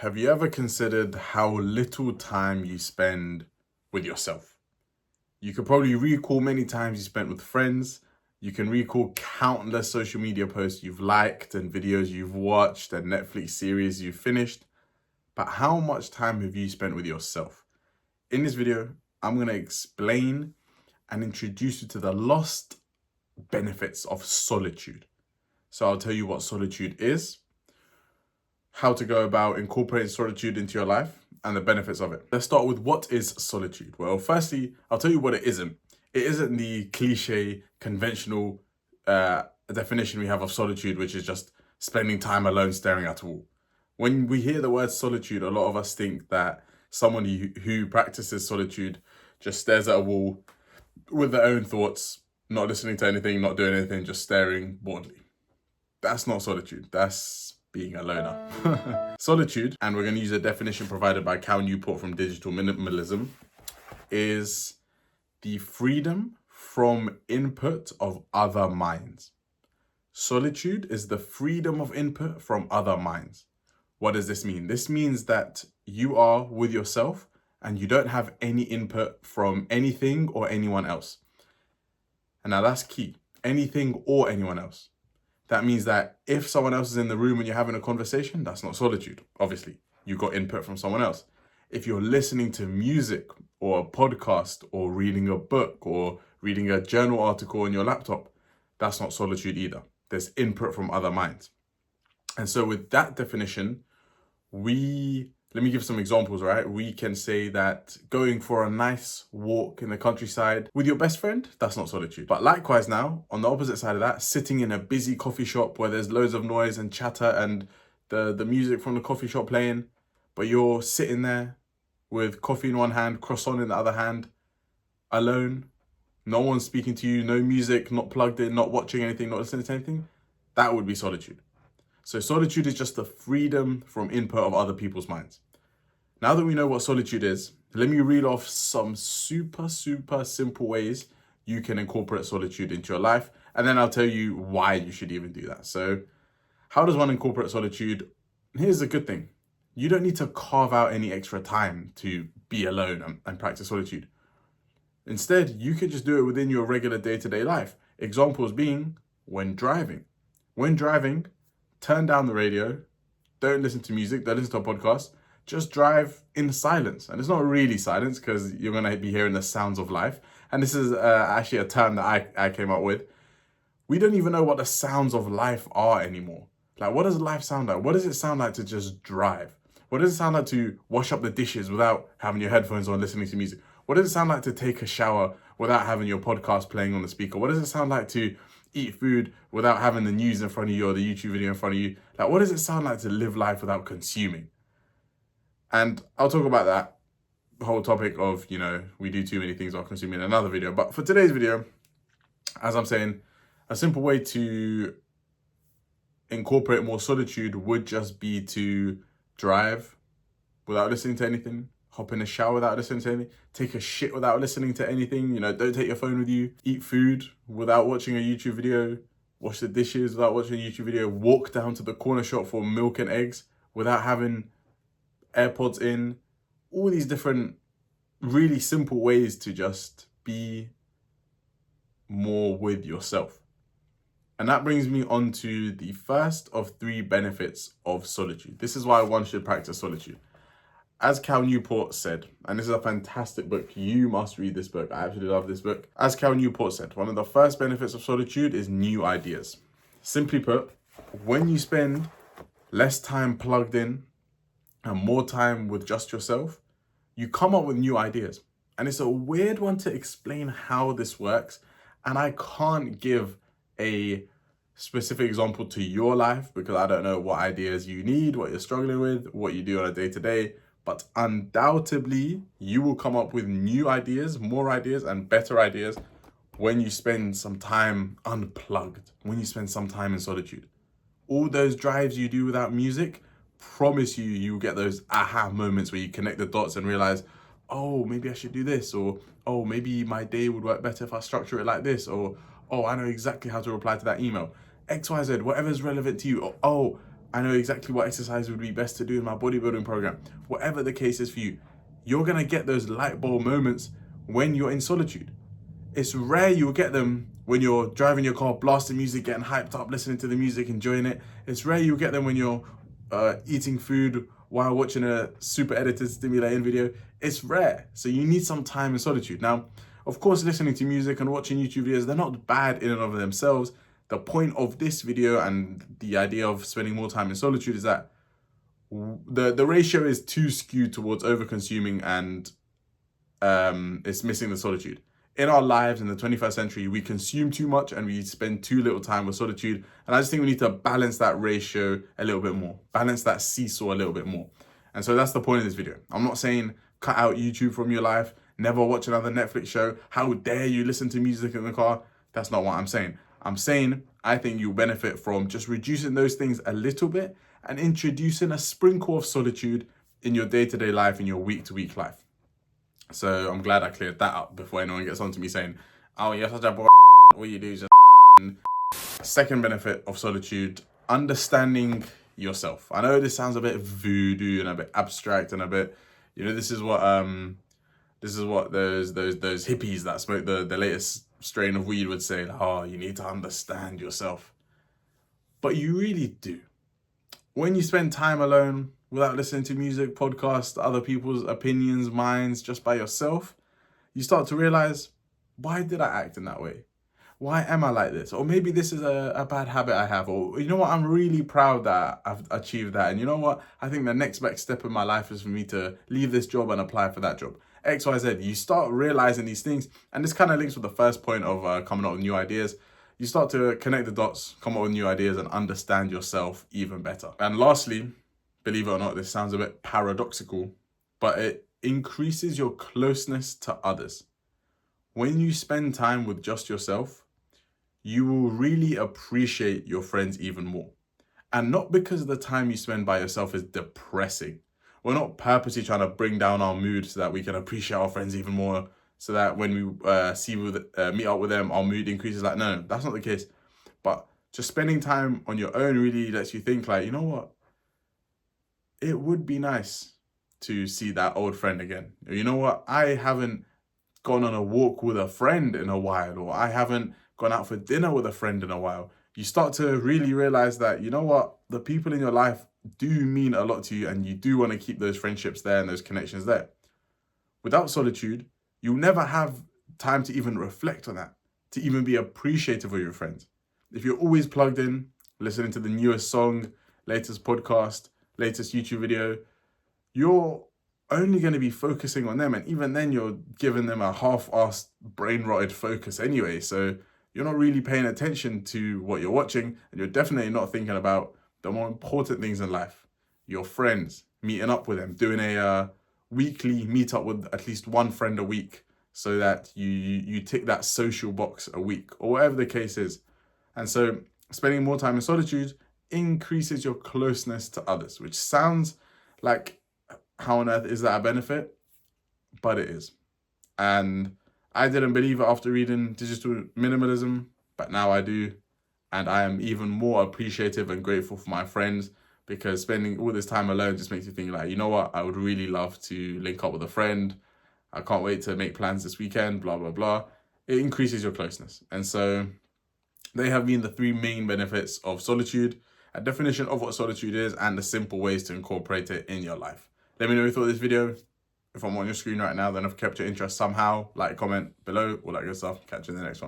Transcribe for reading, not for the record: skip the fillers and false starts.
have you ever considered how little time you spend with yourself? You could probably recall many times you spent with friends. You can recall countless social media posts you've liked and videos you've watched and Netflix series you've finished. But how much time have you spent with yourself? In this video, I'm going to explain and introduce you to the lost benefits of solitude. So I'll tell you what solitude is, how to go about incorporating solitude into your life, and the benefits of it. Let's start with what is solitude. Well, firstly, I'll tell you what it isn't. It isn't the cliche, conventional definition we have of solitude, which is just spending time alone staring at a wall. When we hear the word solitude, a lot of us think that someone who practices solitude just stares at a wall with their own thoughts, not listening to anything, not doing anything, just staring boredly. That's not solitude. That's being a loner. Solitude, and we're going to use a definition provided by Cal Newport from Digital Minimalism, is the freedom from input of other minds. Solitude is the freedom of input from other minds. What does this mean? This means that you are with yourself and you don't have any input from anything or anyone else. And now that's key. Anything or anyone else. That means that if someone else is in the room and you're having a conversation, that's not solitude. Obviously, you got input from someone else. If you're listening to music or a podcast or reading a book or reading a journal article on your laptop, that's not solitude either. There's input from other minds. And so with that definition, let me give some examples, right? We can say that going for a nice walk in the countryside with your best friend, that's not solitude. But likewise now, on the opposite side of that, sitting in a busy coffee shop where there's loads of noise and chatter and the music from the coffee shop playing, but you're sitting there with coffee in one hand, croissant in the other hand, alone, no one's speaking to you, no music, not plugged in, not watching anything, not listening to anything, that would be solitude. So solitude is just the freedom from input of other people's minds. Now that we know what solitude is, let me read off some super simple ways you can incorporate solitude into your life, and then I'll tell you why you should even do that. So how does one incorporate solitude? Here's the good thing. You don't need to carve out any extra time to be alone and practice solitude. Instead, you can just do it within your regular day-to-day life. Examples being when driving. When driving, turn down the radio, don't listen to music, don't listen to a podcast, just drive in silence. And it's not really silence because you're going to be hearing the sounds of life. And this is actually a term that I came up with. We don't even know what the sounds of life are anymore. Like, what does life sound like? What does it sound like to just drive? What does it sound like to wash up the dishes without having your headphones on, listening to music? What does it sound like to take a shower without having your podcast playing on the speaker? What does it sound like to eat food without having the news in front of you or the YouTube video in front of you? Like, what does it sound like to live life without consuming? And I'll talk about that whole topic of, we do too many things while consuming in another video. But for today's video, as I'm saying, a simple way to incorporate more solitude would just be to drive without listening to anything, hop in a shower without listening to anything, take a shit without listening to anything, don't take your phone with you, eat food without watching a YouTube video, wash the dishes without watching a YouTube video, walk down to the corner shop for milk and eggs without having AirPods in, all these different really simple ways to just be more with yourself. And that brings me on to the first of 3 benefits of solitude. This is why one should practice solitude. As Cal Newport said, and this is a fantastic book, you must read this book. I absolutely love this book. As Cal Newport said, one of the first benefits of solitude is new ideas. Simply put, when you spend less time plugged in and more time with just yourself, you come up with new ideas. And it's a weird one to explain how this works. And I can't give a specific example to your life because I don't know what ideas you need, what you're struggling with, what you do on a day-to-day. But undoubtedly, you will come up with new ideas, more ideas, and better ideas when you spend some time unplugged, when you spend some time in solitude. All those drives you do without music, promise you'll get those aha moments where you connect the dots and realize, oh, maybe I should do this, or oh, maybe my day would work better if I structure it like this, or oh, I know exactly how to reply to that email. XYZ, whatever's relevant to you. Or, oh, I know exactly what exercise would be best to do in my bodybuilding program. Whatever the case is for you, you're gonna get those light bulb moments when you're in solitude. It's rare you'll get them when you're driving your car, blasting music, getting hyped up, listening to the music, enjoying it. It's rare you'll get them when you're eating food while watching a super edited, stimulating video. It's rare. So you need some time in solitude. Now, of course, listening to music and watching YouTube videos, they're not bad in and of themselves. The point of this video and the idea of spending more time in solitude is that the ratio is too skewed towards over consuming, and it's missing the solitude. In our lives in the 21st century, we consume too much and we spend too little time with solitude. And I just think we need to balance that ratio a little bit more, balance that seesaw a little bit more. And so that's the point of this video. I'm not saying cut out YouTube from your life, never watch another Netflix show. How dare you listen to music in the car? That's not what I'm saying. I'm saying I think you'll benefit from just reducing those things a little bit and introducing a sprinkle of solitude in your day-to-day life, in your week-to-week life. So I'm glad I cleared that up before anyone gets on to me saying, oh, you're such a boy, all you do is just... Second benefit of solitude, understanding yourself. I know this sounds a bit voodoo and a bit abstract and a bit, this is what those hippies that smoke the latest strain of weed would say, oh, you need to understand yourself. But you really do. When you spend time alone, without listening to music, podcasts, other people's opinions, minds, just by yourself, you start to realize, why did I act in that way? Why am I like this? Or maybe this is a bad habit I have. Or, you know what, I'm really proud that I've achieved that. And you know what, I think the next best step in my life is for me to leave this job and apply for that job. X, Y, Z. You start realizing these things. And this kind of links with the first point of coming up with new ideas. You start to connect the dots, come up with new ideas, and understand yourself even better. And lastly, believe it or not, this sounds a bit paradoxical, but it increases your closeness to others. When you spend time with just yourself, you will really appreciate your friends even more. And not because the time you spend by yourself is depressing. We're not purposely trying to bring down our mood so that we can appreciate our friends even more, so that when we meet up with them, our mood increases. Like, no, that's not the case. But just spending time on your own really lets you think like, you know what? It would be nice to see that old friend again. You know what? I haven't gone on a walk with a friend in a while, or I haven't gone out for dinner with a friend in a while. You start to really realize that, you know what? The people in your life do mean a lot to you, and you do want to keep those friendships there and those connections there. Without solitude, you'll never have time to even reflect on that, to even be appreciative of your friends. If you're always plugged in, listening to the newest song, latest podcast, latest YouTube video, you're only going to be focusing on them. And even then, you're giving them a half-assed, brain-rotted focus anyway. So you're not really paying attention to what you're watching, and you're definitely not thinking about the more important things in life. Your friends, meeting up with them, doing a weekly meetup with at least one friend a week, so that you tick that social box a week, or whatever the case is. And so spending more time in solitude increases your closeness to others, which sounds like, how on earth is that a benefit? But it is. And I didn't believe it after reading Digital Minimalism, but now I do. And I am even more appreciative and grateful for my friends, because spending all this time alone just makes you think like, you know what, I would really love to link up with a friend. I can't wait to make plans this weekend, blah, blah, blah. It increases your closeness. And so they have been the three main benefits of solitude, a definition of what solitude is, and the simple ways to incorporate it in your life. Let me know what you thought of this video. If I'm on your screen right now, then I've kept your interest somehow. Like, comment below, all that good stuff. Catch you in the next one.